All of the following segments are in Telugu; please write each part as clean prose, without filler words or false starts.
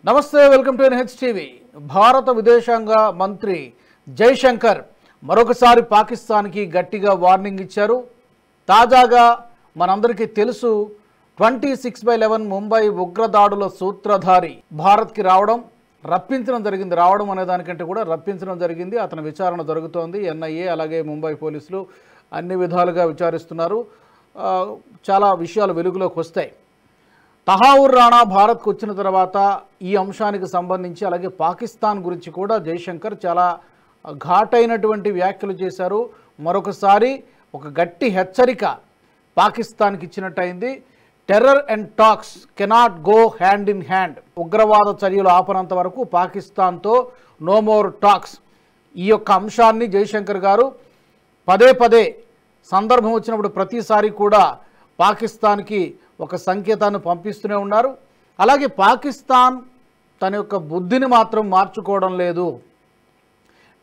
నమస్తే, వెల్కమ్ టు ఎన్హెచ్ టీవీ. భారత విదేశాంగ మంత్రి జైశంకర్ మరొకసారి పాకిస్తాన్కి గట్టిగా వార్నింగ్ ఇచ్చారు. తాజాగా మనందరికీ తెలుసు 26/11 ముంబై ఉగ్రదాడుల సూత్రధారి భారత్కి రప్పించడం జరిగింది. రావడం అనే దానికంటే కూడా రప్పించడం జరిగింది. అతని విచారణ జరుగుతోంది. ఎన్ఐఏ అలాగే ముంబై పోలీసులు అన్ని విధాలుగా విచారిస్తున్నారు. చాలా విషయాలు వెలుగులోకి వస్తాయి. తహావుర్ రాణా భారత్కు వచ్చిన తర్వాత ఈ అంశానికి సంబంధించి అలాగే పాకిస్తాన్ గురించి కూడా జైశంకర్ చాలా ఘాటైనటువంటి వ్యాఖ్యలు చేశారు. మరొకసారి ఒక గట్టి హెచ్చరిక పాకిస్తాన్కి ఇచ్చినట్టయింది. Terror and talks cannot go hand in hand. ఉగ్రవాద చర్యలు ఆపనంత వరకు పాకిస్తాన్తో నో మోర్ టాక్స్. ఈ యొక్క అంశాన్ని జైశంకర్ గారు పదే పదే సందర్భం వచ్చినప్పుడు ప్రతిసారి కూడా పాకిస్తాన్కి ఒక సంకేతాన్ని పంపిస్తూనే ఉన్నారు. అలాగే పాకిస్తాన్ తన యొక్క బుద్ధిని మాత్రం మార్చుకోవడం లేదు.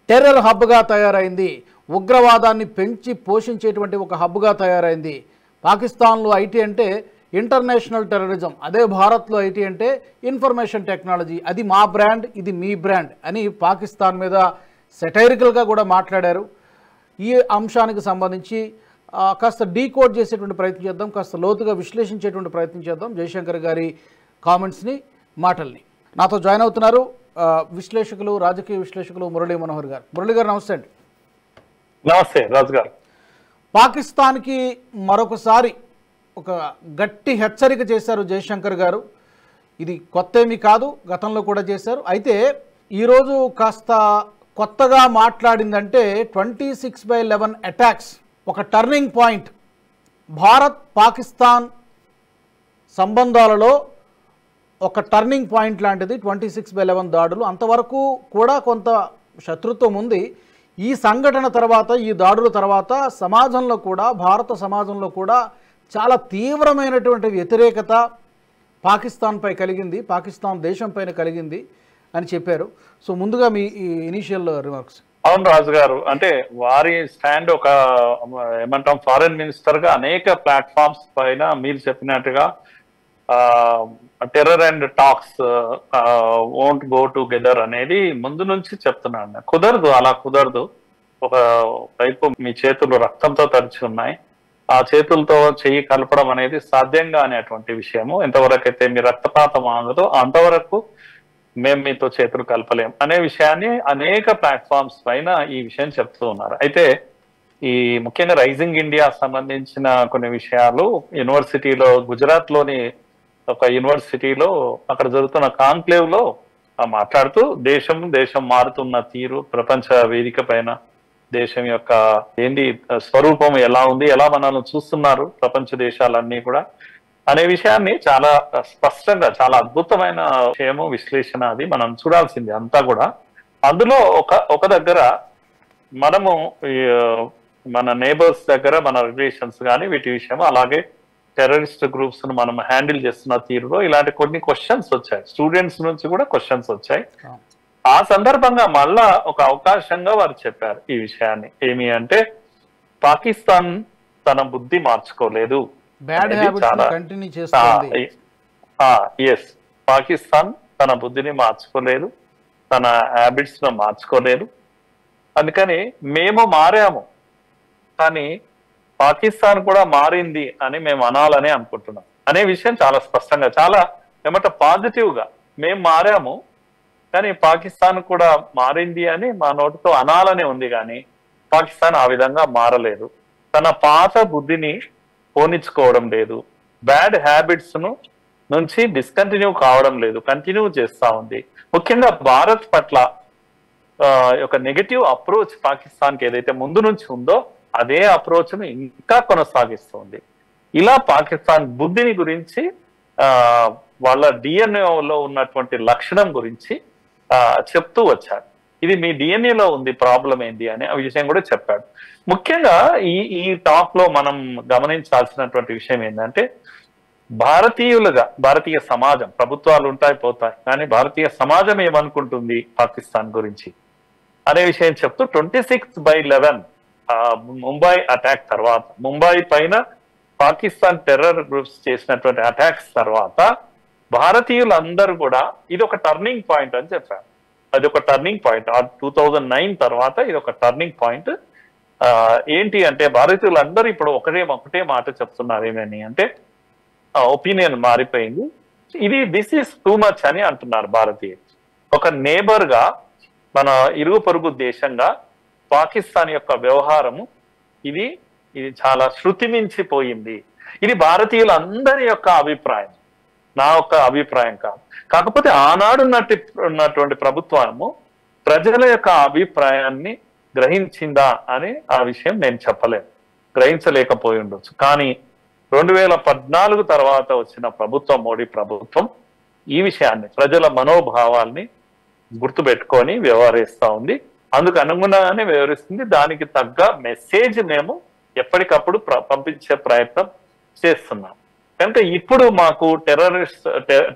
టెర్రర్ హబ్గా తయారైంది. ఉగ్రవాదాన్ని పెంచి పోషించేటువంటి ఒక హబ్గా తయారైంది. పాకిస్తాన్లో ఐటీ అంటే ఇంటర్నేషనల్ టెర్రరిజం, అదే భారత్లో ఐటీ అంటే ఇన్ఫర్మేషన్ టెక్నాలజీ. అది మా బ్రాండ్, ఇది మీ బ్రాండ్ అని పాకిస్తాన్ మీద సెటైరికల్గా కూడా మాట్లాడారు. ఈ అంశానికి సంబంధించి కాస్త డీకోడ్ చేసేటువంటి ప్రయత్నం చేద్దాం, కాస్త లోతుగా విశ్లేషించేటువంటి ప్రయత్నం చేద్దాం విజయశంకర్ గారి కామెంట్స్ని, మాటల్ని. నాతో జాయిన్ అవుతున్నారు విశ్లేషకులు, రాజకీయ విశ్లేషకులు మురళీ మనోహర్ గారు. మురళి గారు నమస్తే అండి. నమస్తే రాజు గారు. పాకిస్తాన్కి మరొకసారి ఒక గట్టి హెచ్చరిక చేశారు జయశంకర్ గారు. ఇది కొత్త ఏమీ కాదు, గతంలో కూడా చేశారు. అయితే ఈరోజు కాస్త కొత్తగా మాట్లాడిందంటే 26/11 అటాక్స్ ఒక టర్నింగ్ పాయింట్. భారత్ పాకిస్తాన్ సంబంధాలలో ఒక టర్నింగ్ పాయింట్ లాంటిది 26/11 దాడులు. అంతవరకు కూడా కొంత శత్రుత్వం ఉంది. ఈ సంఘటన తర్వాత, ఈ దాడుల తర్వాత సమాజంలో కూడా, భారత సమాజంలో కూడా చాలా తీవ్రమైనటువంటి వ్యతిరేకత పాకిస్తాన్పై కలిగింది, పాకిస్తాన్ దేశం పైన కలిగింది అని చెప్పారు. సో ముందుగా మీ ఇనీషియల్ రిమార్క్స్. అవును రాజు గారు, అంటే వారి స్టాండ్ ఒక ఏమంటాం ఫారెన్ మినిస్టర్ గా అనేక ప్లాట్ఫామ్స్ పైన మీరు చెప్పినట్టుగా terror and talks won't go together అనేది ముందు నుంచి చెప్తున్నాను. కుదరదు, అలా కుదరదు. ఒక వైపు మీ చేతులు రక్తంతో తడిచి ఉన్నాయి, ఆ చేతులతో చెయ్యి కలపడం అనేది సాధ్యంగా అనేటువంటి విషయము. ఎంతవరకు అయితే మీ రక్తపాతం ఆగదో అంతవరకు మేము మీతో చేతులు కలపలేం అనే విషయాన్ని అనేక ప్లాట్ఫామ్స్ పైన ఈ విషయం చెప్తూ ఉన్నారు. అయితే ఈ ముఖ్యంగా రైజింగ్ ఇండియా సంబంధించిన కొన్ని విషయాలు యూనివర్సిటీలో, గుజరాత్ లోని ఒక యూనివర్సిటీలో అక్కడ జరుగుతున్న కాన్క్లేవ్ లో మాట్లాడుతూ దేశం మారుతున్న తీరు, ప్రపంచ వేదిక పైన దేశం యొక్క స్వరూపం ఎలా ఉంది, ఎలా మనల్ని చూస్తున్నారు ప్రపంచ దేశాలన్నీ కూడా అనే విషయాన్ని చాలా స్పష్టంగా, చాలా అద్భుతమైన విషయము, విశ్లేషణ అది మనం చూడాల్సింది అంతా కూడా. అందులో ఒక దగ్గర మనము మన నేబర్స్ దగ్గర మన రిలేషన్స్ కానీ వీటి విషయం, అలాగే టెర్రరిస్ట్ గ్రూప్స్ ను మనం హ్యాండిల్ చేస్తున్న తీరులో ఇలాంటి కొన్ని క్వశ్చన్స్ వచ్చాయి. స్టూడెంట్స్ నుంచి కూడా క్వశ్చన్స్ వచ్చాయి. ఆ సందర్భంగా మళ్ళా ఒక అవకాశంగా వారు చెప్పారు ఈ విషయాన్ని. ఏమి అంటే పాకిస్తాన్ తన బుద్ధి మార్చుకోలేదు, పాకిస్తాన్ తన బుద్ధిని మార్చుకోలేదు, తన హ్యాబిట్స్ ను మార్చుకోలేదు. అందుకని మేము మారాము, కానీ పాకిస్తాన్ కూడా మారింది అని మేము అనాలని అనుకుంటున్నాం అనే విషయం చాలా స్పష్టంగా, చాలా పాజిటివ్ గా మేము మారాము కానీ పాకిస్తాన్ కూడా మారింది అని మా నోటితో అనాలనే ఉంది. కానీ పాకిస్తాన్ ఆ విధంగా మారలేదు, తన పాత బుద్ధిని పోనిచ్చుకోవడం లేదు, బ్యాడ్ హ్యాబిట్స్ నుంచి డిస్కంటిన్యూ కావడం లేదు, కంటిన్యూ చేస్తా ఉంది. ముఖ్యంగా భారత్ పట్ల ఒక నెగటివ్ అప్రోచ్ పాకిస్తాన్కి ఏదైతే ముందు నుంచి ఉందో అదే అప్రోచ్ ను ఇంకా కొనసాగిస్తుంది. ఇలా పాకిస్తాన్ బుద్ధిని గురించి, వాళ్ళ డిఎన్ఏలో ఉన్నటువంటి లక్షణం గురించి చెప్తూ వచ్చాడు. ఇది మీ డిఎన్ఏలో ఉంది, ప్రాబ్లం ఏంటి అనే విషయం కూడా చెప్పాడు. ముఖ్యంగా ఈ టాక్ లో మనం గమనించాల్సినటువంటి విషయం ఏంటంటే, భారతీయ సమాజం, ప్రభుత్వాలు ఉంటాయి పోతాయి, కానీ భారతీయ సమాజం ఏమనుకుంటుంది పాకిస్తాన్ గురించి అనే విషయం చెప్తూ 26/11 ముంబై అటాక్ తర్వాత, ముంబై పైన పాకిస్తాన్ టెర్రర్ గ్రూప్స్ చేసినటువంటి అటాక్స్ తర్వాత భారతీయులందరూ కూడా ఇది ఒక టర్నింగ్ పాయింట్ అని చెప్పారు. అది ఒక టర్నింగ్ పాయింట్. 2009 తర్వాత ఇది ఒక టర్నింగ్ పాయింట్. ఏంటి అంటే భారతీయులందరూ ఇప్పుడు ఒకటే మాట చెప్తున్నారు, ఏమని అంటే ఒపీనియన్ మారిపోయింది, దిస్ ఈస్ టూ మచ్ అని అంటున్నారు భారతీయులు. ఒక నేబర్ గా, మన ఇరుగు పొరుగు దేశంగా పాకిస్తాన్ యొక్క వ్యవహారము ఇది చాలా శృతి మించిపోయింది. ఇది భారతీయులందరి యొక్క అభిప్రాయం, నా యొక్క అభిప్రాయం కాదు. కాకపోతే ఆనాడు ఉన్నటువంటి ప్రభుత్వము ప్రజల యొక్క అభిప్రాయాన్ని గ్రహించిందా అని ఆ విషయం నేను చెప్పలేను, గ్రహించలేకపోయి ఉండొచ్చు. కానీ 2014 తర్వాత వచ్చిన ప్రభుత్వం, మోడీ ప్రభుత్వం ఈ విషయాన్ని, ప్రజల మనోభావాల్ని గుర్తుపెట్టుకొని వ్యవహరిస్తూ ఉంది. అందుకు అనుగుణంగానే వ్యవహరిస్తుంది. దానికి తగ్గ మెసేజ్ మేము ఎప్పటికప్పుడు పంపించే ప్రయత్నం చేస్తున్నాం. కనుక ఇప్పుడు మాకు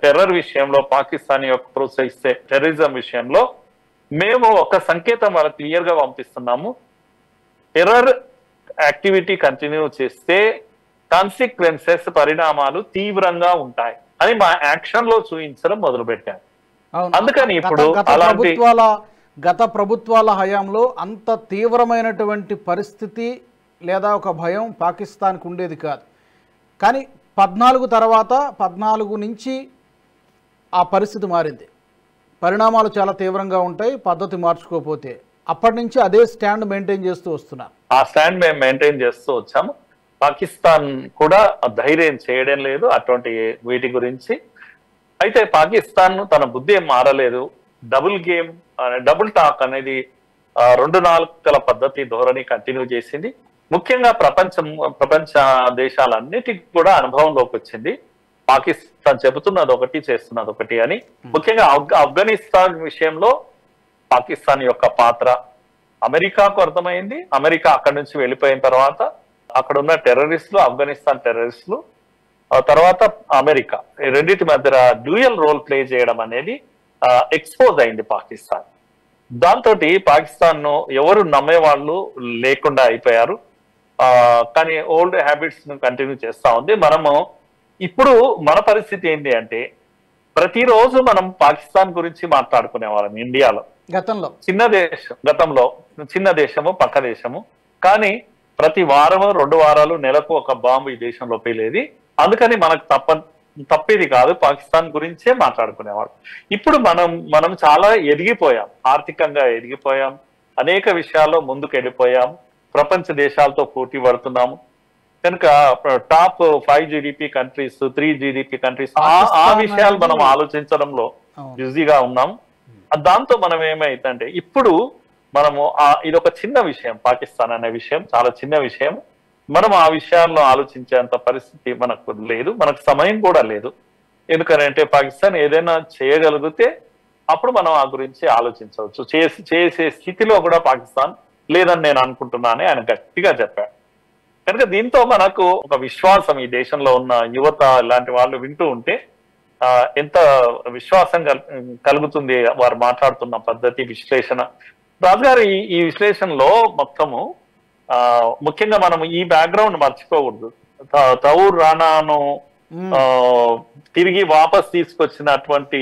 టెర్రర్ విషయంలో, పాకిస్తాన్ యొక్క ప్రోత్సహిస్తే టెర్రరిజం విషయంలో మేము ఒక సంకేతం వాళ్ళకి క్లియర్ గా పంపిస్తున్నాము. టెర్రర్ యాక్టివిటీ కంటిన్యూ చేస్తే కాన్సిక్వెన్సెస్, పరిణామాలు తీవ్రంగా ఉంటాయి అని మా యాక్షన్ లో చూపించడం మొదలు పెట్టాను. అందుకని ఇప్పుడు గత ప్రభుత్వాల హయాంలో అంత తీవ్రమైనటువంటి పరిస్థితి లేదా ఒక భయం పాకిస్తాన్కు ఉండేది కాదు. కానీ 14 నుంచి ఆ పరిస్థితి మారింది. పరిణామాలు చాలా తీవ్రంగా ఉంటాయి పద్ధతి మార్చుకోకపోతే. అప్పటి నుంచి అదే స్టాండ్ మెయింటైన్ చేస్తూ వస్తున్నారు. ఆ స్టాండ్ మేము మెయింటైన్ చేస్తూ వచ్చాము. పాకిస్తాన్ కూడా ధైర్యం చేయడం లేదు అటువంటి వీటి గురించి. అయితే పాకిస్తాన్ తన బుద్ధి ఏం మారలేదు. డబుల్ టాక్ అనేది 2 నాలుకల పద్ధతి, ధోరణి కంటిన్యూ చేసింది. ముఖ్యంగా ప్రపంచ దేశాలన్నిటికీ కూడా అనుభవంలోకి వచ్చింది. పాకిస్తాన్ చెబుతున్నది ఒకటి, చేస్తున్నది ఒకటి అని. ముఖ్యంగా ఆఫ్ఘనిస్తాన్ విషయంలో పాకిస్తాన్ యొక్క పాత్ర అమెరికాకు అర్థమైంది. అమెరికా అక్కడి నుంచి వెళ్ళిపోయిన తర్వాత అక్కడ ఉన్న టెర్రరిస్టులు, ఆఫ్ఘనిస్తాన్ టెర్రరిస్టులు, తర్వాత అమెరికా, రెండింటి మధ్య డ్యూయల్ రోల్ ప్లే చేయడం అనేది ఎక్స్పోజ్ అయింది పాకిస్తాన్. దాంతో పాకిస్తాన్ ను ఎవరు నమ్మేవాళ్ళు లేకుండా అయిపోయారు. కానీ ఓల్డ్ హ్యాబిట్స్ ను కంటిన్యూ చేస్తా ఉంది. మనము ఇప్పుడు మన పరిస్థితి ఏంటి అంటే, ప్రతిరోజు మనం పాకిస్తాన్ గురించి మాట్లాడుకునే వాళ్ళం ఇండియాలో. గతంలో చిన్న దేశము, పక్క దేశము. కానీ ప్రతి వారము, 2 వారాలు, నెలకు ఒక బాంబు ఈ దేశంలో పేలేది. అందుకని మనకు తప్పేది కాదు, పాకిస్తాన్ గురించే మాట్లాడుకునేవాడు. ఇప్పుడు మనం చాలా ఎదిగిపోయాం, ఆర్థికంగా ఎదిగిపోయాం, అనేక విషయాల్లో ముందుకు వెళ్ళిపోయాం, ప్రపంచ దేశాలతో పోటీ పడుతున్నాము. కనుక top 5 GDP countries, 3 GDP countries, ఆ విషయాలు మనం ఆలోచించడంలో బిజీగా ఉన్నాం. దాంతో మనం ఏమైందంటే ఇప్పుడు మనము ఇదొక చిన్న విషయం, పాకిస్తాన్ అనే విషయం చాలా చిన్న విషయం. మనం ఆ విషయాల్లో ఆలోచించేంత పరిస్థితి మనకు లేదు, మనకు సమయం కూడా లేదు. ఎందుకంటే పాకిస్తాన్ ఏదైనా చేయగలిగితే అప్పుడు మనం ఆ గురించి ఆలోచించవచ్చు. చేసే స్థితిలో కూడా పాకిస్తాన్ లేదని నేను అనుకుంటున్నానని ఆయన గట్టిగా చెప్పాడు. కనుక దీంతో మనకు ఒక విశ్వాసం, ఈ దేశంలో ఉన్న యువత ఇలాంటి వాళ్ళు వింటూ ఉంటే ఎంత విశ్వాసం కలుగుతుంది వారు మాట్లాడుతున్న పద్ధతి, విశ్లేషణ. రాజు గారు ఈ విశ్లేషణలో మొత్తము ముఖ్యంగా మనం ఈ బ్యాక్గ్రౌండ్ మర్చిపోకూడదు. తౌర్ రానాను తిరిగి వాపస్ తీసుకొచ్చినటువంటి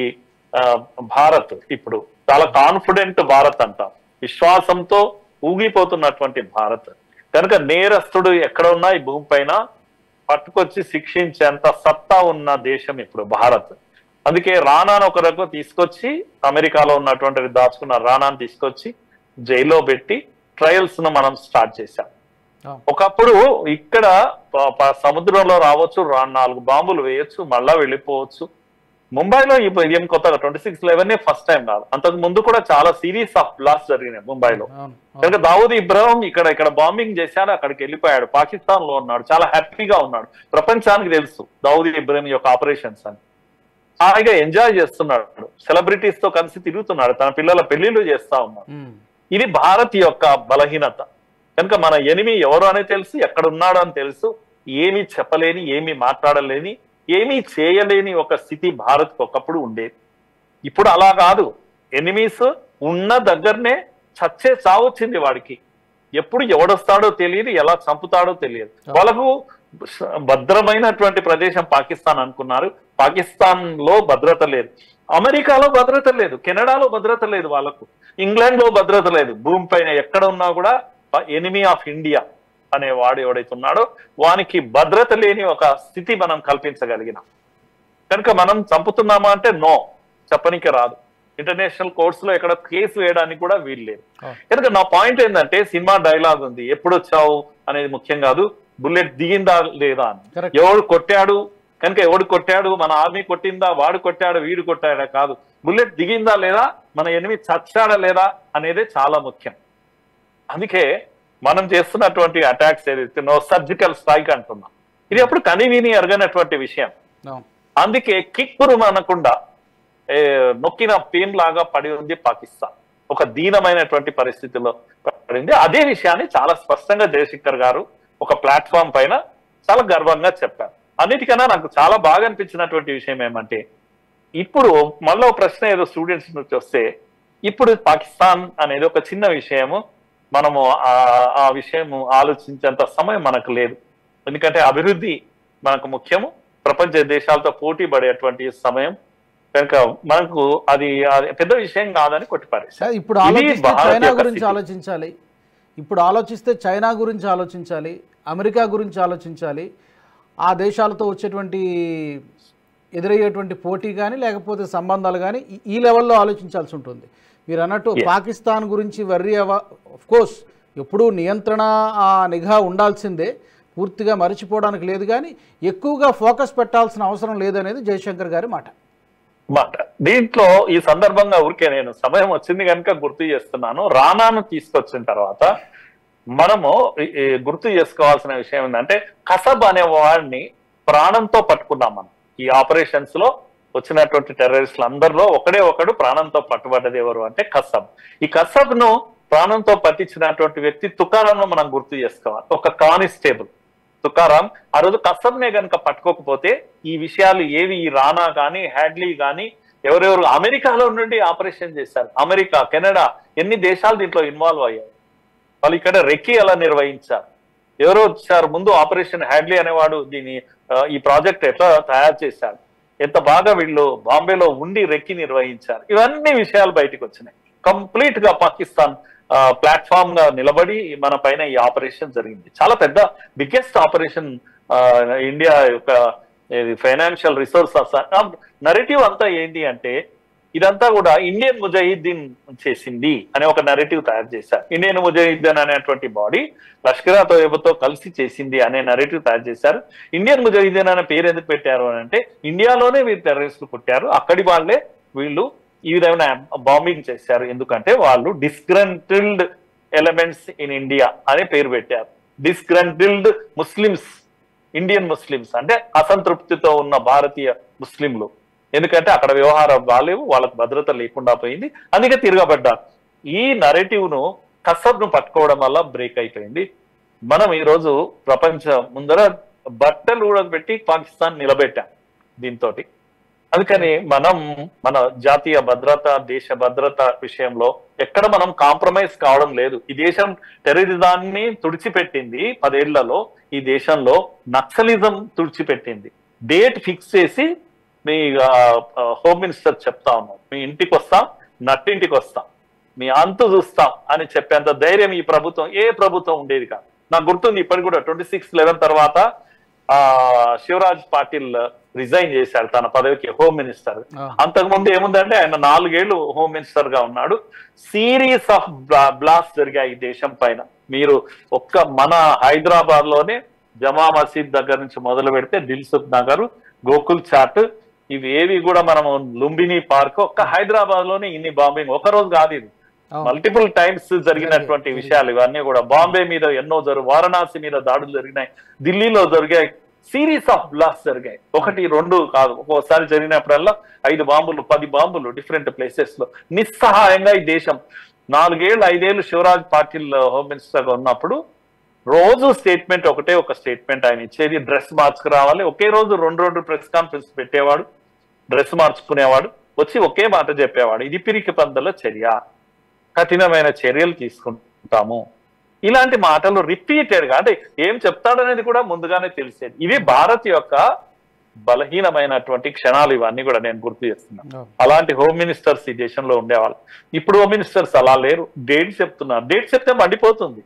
భారత్ ఇప్పుడు చాలా కాన్ఫిడెంట్ భారత్ అంటాం, విశ్వాసంతో ఊగిపోతున్నటువంటి భారత్. కనుక నేరస్తుడు ఎక్కడ ఉన్నా ఈ భూమి పైన పట్టుకొచ్చి శిక్షించేంత సత్తా ఉన్న దేశం ఇప్పుడు భారత్. అందుకే రానాను ఒకరకు తీసుకొచ్చి, అమెరికాలో ఉన్నటువంటి దాచుకున్న రానాను తీసుకొచ్చి జైల్లో పెట్టి ట్రయల్స్ ను మనం స్టార్ట్ చేశాం. ఒకప్పుడు ఇక్కడ సముద్రంలో రావచ్చు, 4 బాంబులు వేయొచ్చు, మళ్ళా వెళ్ళిపోవచ్చు. ముంబైలో ఏం కొత్తగా 26/11 ఫస్ట్ టైం కాదు, అంతకు ముందు కూడా చాలా సిరీస్ ఆఫ్ బ్లాస్ట్ జరిగినాయి ముంబైలో. కనుక దావూద్ ఇబ్రాహిం ఇక్కడ బాంబింగ్ చేశాడు, అక్కడికి వెళ్ళిపోయాడు, పాకిస్తాన్ లో ఉన్నాడు, చాలా హ్యాపీగా ఉన్నాడు. ప్రపంచానికి తెలుసు దావూద్ ఇబ్రాహిం యొక్క ఆపరేషన్స్ అని. హాయిగా ఎంజాయ్ చేస్తున్నాడు, సెలబ్రిటీస్ తో కలిసి తిరుగుతున్నాడు, తన పిల్లల పెళ్లిళ్ళు చేస్తా ఉన్నాడు. ఇది భారత్ యొక్క బలహీనత. కనుక మన ఎనిమి ఎవరు అని తెలుసు, ఎక్కడ ఉన్నాడు అని తెలుసు, ఏమీ చెప్పలేని, ఏమీ మాట్లాడలేని, ఏమీ చేయలేని ఒక స్థితి భారత్కి ఒకప్పుడు ఉండేది. ఇప్పుడు అలా కాదు. ఎనిమీస్ ఉన్న దగ్గరనే చచ్చే చావొచ్చింది వాడికి. ఎప్పుడు ఎవడొస్తాడో తెలియదు, ఎలా చంపుతాడో తెలియదు. వాళ్ళకు భద్రమైనటువంటి ప్రదేశం పాకిస్తాన్ అనుకున్నారు, పాకిస్తాన్ లో భద్రత లేదు, అమెరికాలో భద్రత లేదు, కెనడాలో భద్రత లేదు, వాళ్ళకు ఇంగ్లాండ్ లో భద్రత లేదు. భూమి పైన ఎక్కడ ఉన్నా కూడా ఎనిమీ ఆఫ్ ఇండియా అనే వాడు ఎవడైతే ఉన్నాడో వానికి భద్రత లేని ఒక స్థితి మనం కల్పించగలిగినాం. కనుక మనం చంపుతున్నామా అంటే నో, చెప్పనికి రాదు. ఇంటర్నేషనల్ కోర్ట్స్ లో ఎక్కడ కేసు వేయడానికి కూడా వీల్లేదు. కనుక నా పాయింట్ ఏంటంటే, సినిమా డైలాగ్ ఉంది, ఎప్పుడు వచ్చావు అనేది ముఖ్యం కాదు, బుల్లెట్ దిగిందా లేదా అని. ఎవడు కొట్టాడు కనుక ఎవడు కొట్టాడు, మన ఆర్మీ కొట్టిందా, వాడు కొట్టాడు, వీడు కొట్టాడా కాదు, బుల్లెట్ దిగిందా లేదా, మన ఎనిమిది చచ్చాడా లేదా అనేదే చాలా ముఖ్యం. అందుకే మనం చేస్తున్నటువంటి అటాక్స్ ఏదైతే సర్జికల్ స్ట్రైక్ అంటున్నాం, ఇది ఎప్పుడు కనివిని ఎరగనటువంటి విషయం. అందుకే కిక్కురు అనకుండా నొక్కిన పెయిన్ లాగా పడి ఉంది పాకిస్తాన్, ఒక దీనమైనటువంటి పరిస్థితిలో పడింది. అదే విషయాన్ని చాలా స్పష్టంగా జయశంకర్ గారు ఒక ప్లాట్ఫామ్ పైన చాలా గర్వంగా చెప్పారు. అన్నిటికన్నా నాకు చాలా బాగా అనిపించినటువంటి విషయం ఏమంటే, ఇప్పుడు మళ్ళీ ప్రశ్న ఏదో స్టూడెంట్స్ నుంచి వస్తే, ఇప్పుడు పాకిస్తాన్ అనేది ఒక చిన్న విషయము, మనము ఆ విషయం ఆలోచించేంత సమయం మనకు లేదు. ఎందుకంటే అభివృద్ధి మనకు ముఖ్యము, ప్రపంచ దేశాలతో పోటీ పడేటువంటి సమయం కనుక మనకు అది పెద్ద విషయం కాదని కొట్టిపారేశారు. ఇప్పుడు ఆలోచిస్తే చైనా గురించి ఆలోచించాలి, ఇప్పుడు ఆలోచిస్తే చైనా గురించి ఆలోచించాలి, అమెరికా గురించి ఆలోచించాలి, ఆ దేశాలతో వచ్చేటువంటి ఎదురయ్యేటువంటి పోటీ కానీ లేకపోతే సంబంధాలు కానీ ఈ లెవెల్లో ఆలోచించాల్సి ఉంటుంది. మీరు అన్నట్టు పాకిస్తాన్ గురించి వర్రీ కోర్స్ ఎప్పుడూ నియంత్రణ నిఘా ఉండాల్సిందే, పూర్తిగా మరిచిపోవడానికి లేదు, కానీ ఎక్కువగా ఫోకస్ పెట్టాల్సిన అవసరం లేదనేది జయశంకర్ గారి మాట. దీంట్లో ఈ సందర్భంగా ఊరికే నేను సమయం వచ్చింది కనుక గుర్తు చేస్తున్నాను. రానాను తీసుకొచ్చిన తర్వాత మనము గుర్తు చేసుకోవాల్సిన విషయం ఏంటంటే, కసబ్ అనే వాడిని ప్రాణంతో పట్టుకున్నాం మనం. ఈ ఆపరేషన్స్ లో వచ్చినటువంటి టెర్రరిస్టులు అందరిలో ఒకడు ప్రాణంతో పట్టుబడ్డది ఎవరు అంటే కసబ్. ఈ కసబ్ ను ప్రాణంతో పట్టించినటువంటి వ్యక్తి తుకారాం మనం గుర్తు చేసుకోవాలి. ఒక కానిస్టేబుల్ తుకారాం ఆ రోజు కసబ్నే కనుక పట్టుకోకపోతే ఈ విషయాలు ఏవి, ఈ రానా కానీ హ్యాడ్లీ కానీ ఎవరెవరు అమెరికాలో నుండి ఆపరేషన్ చేశారు, అమెరికా, కెనడా, ఎన్ని దేశాలు దీంట్లో ఇన్వాల్వ్ అయ్యాయి. వాళ్ళు ఇక్కడ రెక్కి ఎలా నిర్వహించారు, ఎవరో వచ్చారు ముందు, ఆపరేషన్ హ్యాడ్లీ అనేవాడు ఈ ప్రాజెక్ట్ ఎట్లా తయారు చేశారు, ఎంత బాగా వీళ్ళు బాంబేలో ఉండి రెక్కి నిర్వహించారు, ఇవన్నీ విషయాలు బయటకు వచ్చినాయి. కంప్లీట్ గా పాకిస్తాన్ ప్లాట్ఫామ్ గా నిలబడి మన పైన ఈ ఆపరేషన్ జరిగింది. చాలా పెద్ద బిగ్గెస్ట్ ఆపరేషన్ ఇండియా యొక్క ఫైనాన్షియల్ రిసోర్సెస్ నరేటివ్ అంతా ఏంటి అంటే, ఇదంతా కూడా ఇండియన్ ముజాహిద్దీన్ చేసింది అనే ఒక నరేటివ్ తయారు చేశారు. ఇండియన్ ముజాహిద్దీన్ అనేటువంటి బాడీ లష్కర్ తోయబాతో కలిసి చేసింది అనే నరేటివ్ తయారు చేశారు. ఇండియన్ ముజాహిద్దీన్ అనే పేరు ఎందుకు పెట్టారు అని అంటే, ఇండియాలోనే వీళ్ళు టెర్రరిస్టులు పుట్టారు, అక్కడి వాళ్ళే వీళ్ళు ఈ విధమైన బాంబింగ్ చేశారు. ఎందుకంటే వాళ్ళు డిస్గ్రంటిల్డ్ ఎలిమెంట్స్ ఇన్ ఇండియా అనే పేరు పెట్టారు. డిస్గ్రంటిల్డ్ ముస్లిమ్స్, ఇండియన్ ముస్లిమ్స్ అంటే అసంతృప్తితో ఉన్న భారతీయ ముస్లింలు, ఎందుకంటే అక్కడ వ్యవహారం బాలేవు, వాళ్ళకు భద్రత లేకుండా పోయింది, అందుకే తిరగబడ్డారు. ఈ నరేటివ్ ను కసబ్ ను పట్టుకోవడం వల్ల బ్రేక్ అయిపోయింది. మనం ఈరోజు ప్రపంచం ముందర బట్టలు ఊడబెట్టి పాకిస్తాన్ నిలబెట్టాం దీంతో. అందుకని మనం మన జాతీయ భద్రత, దేశ భద్రత విషయంలో ఎక్కడ మనం కాంప్రమైజ్ కావడం లేదు. ఈ దేశం టెర్రరిజాన్ని తుడిచిపెట్టింది 10 ఏళ్లలో, ఈ దేశంలో నక్సలిజం తుడిచిపెట్టింది. డేట్ ఫిక్స్ చేసి మీ హోమ్ మినిస్టర్ చెప్తా ఉన్నాం, మీ ఇంటికి వస్తాం, నట్టింటికి వస్తాం, మీ అంతు చూస్తాం అని చెప్పేంత ధైర్యం ఈ ప్రభుత్వం ఏ ప్రభుత్వం ఉండేది కాదు. నాకు గుర్తుంది ఇప్పటికి కూడా 26/11 తర్వాత శివరాజ్ పాటిల్ రిజైన్ చేశారు తన పదవికి, హోమ్ మినిస్టర్. అంతకుముందు ఏముందంటే ఆయన 4 ఏళ్లు హోమ్ మినిస్టర్ గా ఉన్నాడు. సిరీస్ ఆఫ్ బ్లాస్ట్ జరిగాయి ఈ దేశం పైన. మీరు మన హైదరాబాద్ లోనే జమా మసీద్ దగ్గర నుంచి మొదలు పెడితే దిల్సుఖ్ నగర్, గోకుల్ చాట్, ఇవి ఏవి కూడా మనము లుంబిని పార్క్, హైదరాబాద్ లోనే ఇన్ని బాంబింగ్ ఒక రోజు కాదు, ఇది మల్టిపుల్ టైమ్స్ జరిగినటువంటి విషయాలు ఇవన్నీ కూడా. బాంబే మీద ఎన్నో వారణాసి మీద దాడులు జరిగినాయి, ఢిల్లీలో జరిగాయి, సిరీస్ ఆఫ్ బ్లాస్ట్ జరిగాయి, 1, 2 కాదు, ఒక్కోసారి జరిగినప్పుడల్లా 5 బాంబులు 10 బాంబులు డిఫరెంట్ ప్లేసెస్ లో. నిస్సహాయంగా ఈ దేశం 4 ఏళ్ళు 5 ఏళ్ళు శివరాజ్ పాటిల్ హోమ్ మినిస్టర్ గా ఉన్నప్పుడు రోజు స్టేట్మెంట్, ఒక స్టేట్మెంట్ ఆయన ఇచ్చేది. డ్రెస్ మార్చుకురావాలి, ఒకే రోజు 2 ప్రెస్ కాన్ఫరెన్స్ పెట్టేవాడు, డ్రెస్ మార్చుకునేవాడు, వచ్చి ఒకే మాట చెప్పేవాడు, ఇది పిరికి పందల చర్య, కఠినమైన చర్యలు తీసుకుంటాము. ఇలాంటి మాటలు రిపీటెడ్ గా, అంటే ఏం చెప్తాడనేది కూడా ముందుగానే తెలిసేది. ఇది భారత్ యొక్క బలహీనమైనటువంటి క్షణాలు ఇవన్నీ కూడా నేను గుర్తు చేస్తున్నాను. అలాంటి హోమ్ మినిస్టర్స్ ఈ దేశంలో ఉండేవాళ్ళు. ఇప్పుడు హోమ్ మినిస్టర్స్ అలా లేరు. డేట్ చెప్తున్నారు, డేట్ చెప్తే మండిపోతుంది.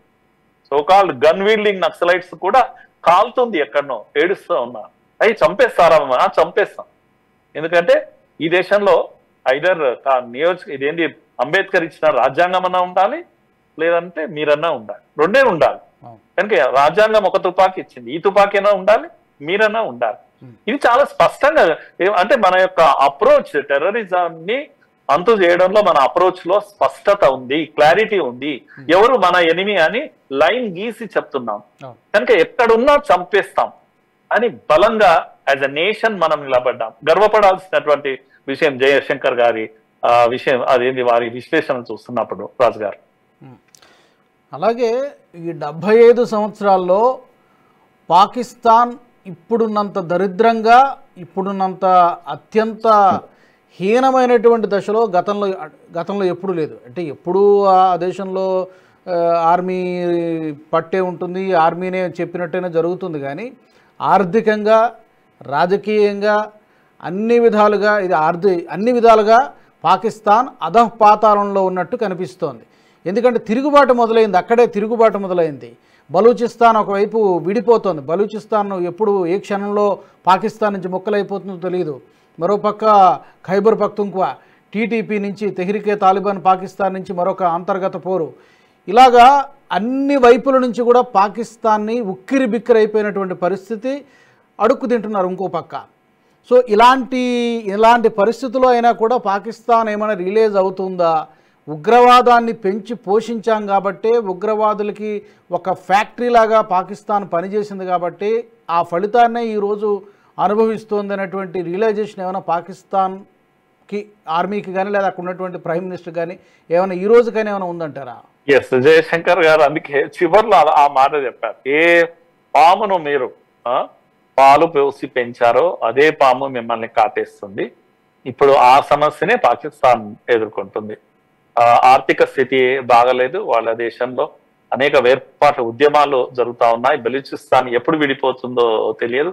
సోకాల్డ్ గన్ వీల్డింగ్ నక్సలైట్స్ కూడా కాలుతుంది, ఎక్కడనో ఏడుస్తూ ఉన్నారు. అవి చంపేస్తారమ్మా, చంపేస్తాం. ఎందుకంటే ఈ దేశంలో ఐదర్ ఇదేంటి అంబేద్కర్ ఇచ్చిన రాజ్యాంగం అన్నా ఉండాలి, లేదంటే మీరన్నా ఉండాలి, రెండే ఉండాలి. కనుక రాజ్యాంగం ఒక తుపాకీ ఇచ్చింది, ఈ తుపాకీ అయినా ఉండాలి, మీరన్నా ఉండాలి. ఇది చాలా స్పష్టంగా అంటే మన యొక్క అప్రోచ్ టెర్రరిజాన్ని అంతు చేయడంలో మన అప్రోచ్ లో స్పష్టత ఉంది, క్లారిటీ ఉంది. ఎవరు మన ఎనిమి అని లైన్ గీసి చెప్తున్నాం. కనుక ఎక్కడున్నా చంపేస్తాం అని బలంగా యాజ్ అ నేషన్ మనం నిలబడ్డాం. గర్వపడాల్సినటువంటి విషయం జయశంకర్ గారి విషయం అదేంటి వారి విశ్లేషణ చూస్తున్నప్పుడు రాజు గారు. అలాగే ఈ 75 సంవత్సరాల్లో పాకిస్తాన్ ఇప్పుడున్నంత దరిద్రంగా, ఇప్పుడున్నంత అత్యంత హీనమైనటువంటి దశలో గతంలో ఎప్పుడు లేదు. అంటే ఎప్పుడూ ఆ దేశంలో ఆర్మీ పట్టే ఉంటుంది, ఆర్మీనే చెప్పినట్టయినా జరుగుతుంది. కానీ ఆర్థికంగా, రాజకీయంగా అన్ని విధాలుగా పాకిస్తాన్ అధఃపాతాళంలో ఉన్నట్టు కనిపిస్తోంది. ఎందుకంటే తిరుగుబాటు మొదలైంది, అక్కడే తిరుగుబాటు మొదలైంది. బలూచిస్తాన్ ఒకవైపు విడిపోతుంది. బలూచిస్తాన్ ఎప్పుడు ఏ క్షణంలో పాకిస్తాన్ నుంచి ముక్కలైపోతుందో తెలియదు. మరోపక్క ఖైబర్ పఖ్తుంఖ్వా, టీటీపీ నుంచి తెహ్రీకే తాలిబాన్ పాకిస్తాన్ నుంచి మరొక అంతర్గత పోరు. ఇలాగా అన్ని వైపుల నుంచి కూడా పాకిస్తాన్ని ఉక్కిరి బిక్కిరైపోయినటువంటి పరిస్థితి అడుక్కు తింటున్నారు ఇంకో పక్క. సో ఇలాంటి పరిస్థితుల్లో అయినా కూడా పాకిస్తాన్ ఏమైనా రిలీజ్ అవుతుందా? ఉగ్రవాదాన్ని పెంచి పోషించాం కాబట్టి, ఉగ్రవాదులకి ఒక ఫ్యాక్టరీ లాగా పాకిస్తాన్ పనిచేసింది కాబట్టి ఆ ఫలితాన్నే ఈరోజు అనుభవిస్తోంది అనేటువంటి రియలైజేషన్ ఏమైనా పాకిస్తాన్కి ఆర్మీకి కానీ లేదా అక్కడ ఉన్నటువంటి ప్రైమ్ మినిస్టర్ కానీ ఏమైనా ఈ రోజుకైనా ఏమైనా ఉందంటారా? ఎస్, జయశంకర్ గారు అందుకే చివరిలో ఆ మాట చెప్పారు. ఏ పామును మీరు పాలు పోసి పెంచారో అదే పాము మిమ్మల్ని కాటేస్తుంది. ఇప్పుడు ఆ సమస్యనే పాకిస్తాన్ ఎదుర్కొంటుంది. ఆర్థిక స్థితి బాగలేదు, వాళ్ళ దేశంలో అనేక వేర్పాటు ఉద్యమాలు జరుగుతూ ఉన్నాయి. బలూచిస్తాన్ ఎప్పుడు విడిపోతుందో తెలియదు.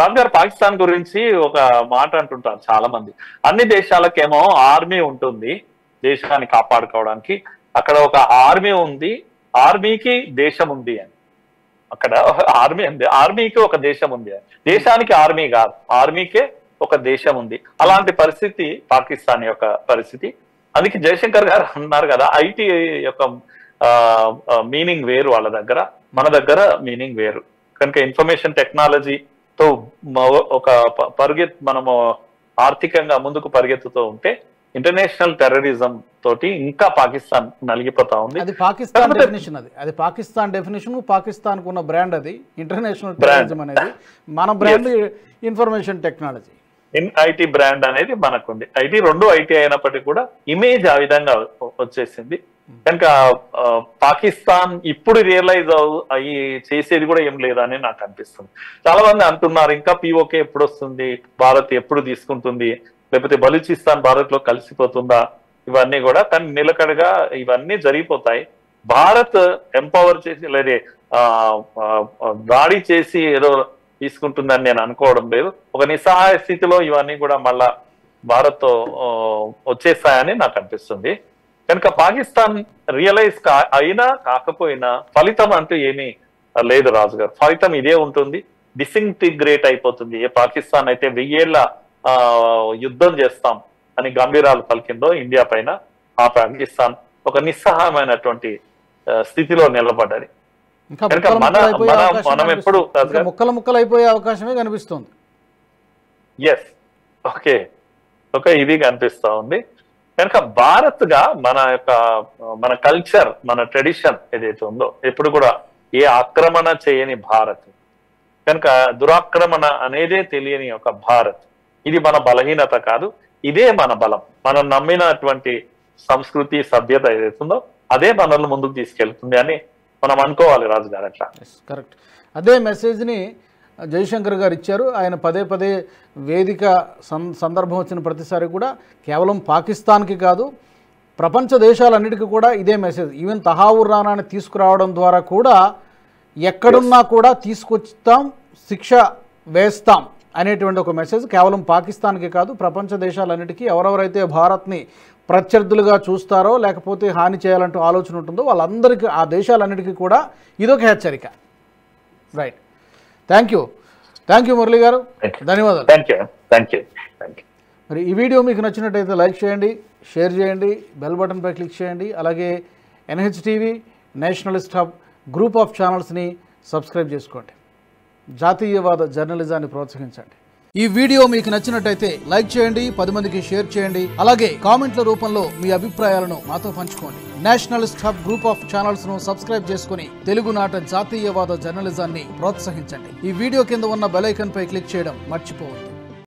రాజు గారు పాకిస్తాన్ గురించి ఒక మాట అంటుంటారు చాలా మంది. అన్ని దేశాలకేమో ఆర్మీ ఉంటుంది దేశాన్ని కాపాడుకోవడానికి, అక్కడ ఒక ఆర్మీ ఉంది, ఆర్మీకి దేశం ఉంది అని. అక్కడ ఆర్మీ ఉంది, ఆర్మీకి ఒక దేశం ఉంది అని. దేశానికి ఆర్మీ కాదు, ఆర్మీకే ఒక దేశం ఉంది. అలాంటి పరిస్థితి పాకిస్తాన్ యొక్క పరిస్థితి. అందుకే జయశంకర్ గారు అన్నారు కదా, ఐటీ యొక్క మీనింగ్ వేరు వాళ్ళ దగ్గర, మన దగ్గర మీనింగ్ వేరు. కనుక ఇన్ఫర్మేషన్ టెక్నాలజీతో ఒక మనము ఆర్థికంగా ముందుకు పరిగెత్తుతూ ఉంటే ఇంటర్నేషనల్ టెర్రరిజం తోటి ఇంకా పాకిస్తాన్ నలిగిపోతా ఉంది. అది పాకిస్తాన్ డెఫినేషన్, అది పాకిస్తాన్ డెఫినేషన్, పాకిస్తాన్ కు ఉన్న బ్రాండ్ అది ఇంటర్నేషనల్ టెర్రరిజం అనేది. మన brand information technology, IT brand అనేది మనకుంది. ఐటీ రెండు ఐటీ అయినప్పటికీ కూడా ఇమేజ్ ఆ విధంగా వచ్చేసింది. కనుక పాకిస్తాన్ ఇప్పుడు రియలైజ్ అయ్యి చేసేది కూడా ఏం లేదని నాకు అనిపిస్తుంది. చాలా మంది అంటున్నారు ఇంకా పిఓకే ఎప్పుడు వస్తుంది, భారత్ ఎప్పుడు తీసుకుంటుంది, లేకపోతే బలూచిస్తాన్ భారత్ లో కలిసిపోతుందా, ఇవన్నీ కూడా. కానీ నిలకడగా ఇవన్నీ జరిగిపోతాయి. భారత్ ఎంపవర్ చేసి లేదా దాడి చేసి ఏదో తీసుకుంటుందని నేను అనుకోవడం లేదు. ఒక నిస్సహాయ స్థితిలో ఇవన్నీ కూడా మళ్ళా భారత్ తో వచ్చేస్తాయని నాకు అనిపిస్తుంది. కనుక పాకిస్తాన్ రియలైజ్ అయినా కాకపోయినా ఫలితం అంటూ ఏమీ లేదు రాజు గారు. ఫలితం ఇదే ఉంటుంది, డిసింటిగ్రేట్ అయిపోతుంది. ఏ పాకిస్తాన్ అయితే 1000 ఏళ్ల యుద్ధం చేస్తాం అని గంభీరాలు పలికిందో ఇండియా పైన, ఆ పాకిస్తాన్ ఒక నిస్సహాయమైనటువంటి స్థితిలో నిలబడ్డది. మనం ఎప్పుడు ముక్కలు అయిపోయే అవకాశమే కనిపిస్తుంది. ఎస్, ఓకే, ఇది కనిపిస్తా ఉంది. కనుక భారత్ గా మన కల్చర్, మన ట్రెడిషన్ ఏదైతే ఉందో ఎప్పుడు కూడా ఏ ఆక్రమణ చేయని భారత్, కనుక దురాక్రమణ అనేదే తెలియని ఒక భారత్, ఇది మన బలహీనత కాదు, ఇదే మన బలం. మనం నమ్మినటువంటి సంస్కృతి సభ్యత ఏదైతుందో అదే మనల్ని ముందుకు తీసుకెళ్తుంది అని మనం అనుకోవాలి రాజు గారు. అట్లా కరెక్ట్. అదే మెసేజ్ని జయశంకర్ గారు ఇచ్చారు. ఆయన పదే వేదిక సందర్భం వచ్చిన ప్రతిసారి కూడా కేవలం పాకిస్తాన్కి కాదు, ప్రపంచ దేశాలన్నిటికీ కూడా ఇదే మెసేజ్. ఈవెన్ తహావుర్ రానాని తీసుకురావడం ద్వారా కూడా ఎక్కడున్నా కూడా తీసుకొస్తాం, శిక్ష వేస్తాం అనేటువంటి ఒక మెసేజ్ కేవలం పాకిస్తాన్కి కాదు, ప్రపంచ దేశాలన్నిటికీ ఎవరెవరైతే భారత్ని ప్రత్యర్థులుగా చూస్తారో లేకపోతే హాని చేయాలంటూ ఆలోచన ఉంటుందో వాళ్ళందరికీ, ఆ దేశాలన్నిటికీ కూడా ఇదొక హెచ్చరిక. రైట్, థ్యాంక్ యూ మురళి గారు, ధన్యవాదాలు. Thank you. మరి ఈ వీడియో మీకు నచ్చినట్టయితే లైక్ చేయండి, షేర్ చేయండి, బెల్ బటన్పై క్లిక్ చేయండి. అలాగే NHTV nationalist hub group of ఛానల్స్ని సబ్స్క్రైబ్ చేసుకోండి. జాతీయవాద జర్నలిజాన్ని ప్రోత్సహించండి. ఈ వీడియో మీకు నచ్చినట్టయితే లైక్ చేయండి, 10 మందికి షేర్ చేయండి. అలాగే కామెంట్ల రూపంలో మీ అభిప్రాయాలను మాతో పంచుకోండి. Nationalist hub group of channels ను సబ్స్క్రైబ్ చేసుకుని తెలుగునాట జాతీయవాద జర్నలిజాన్ని ప్రోత్సహించండి. ఈ వీడియో కింద ఉన్న బెల్ ఐకాన్ పై క్లిక్ చేయడం మర్చిపోవద్దు.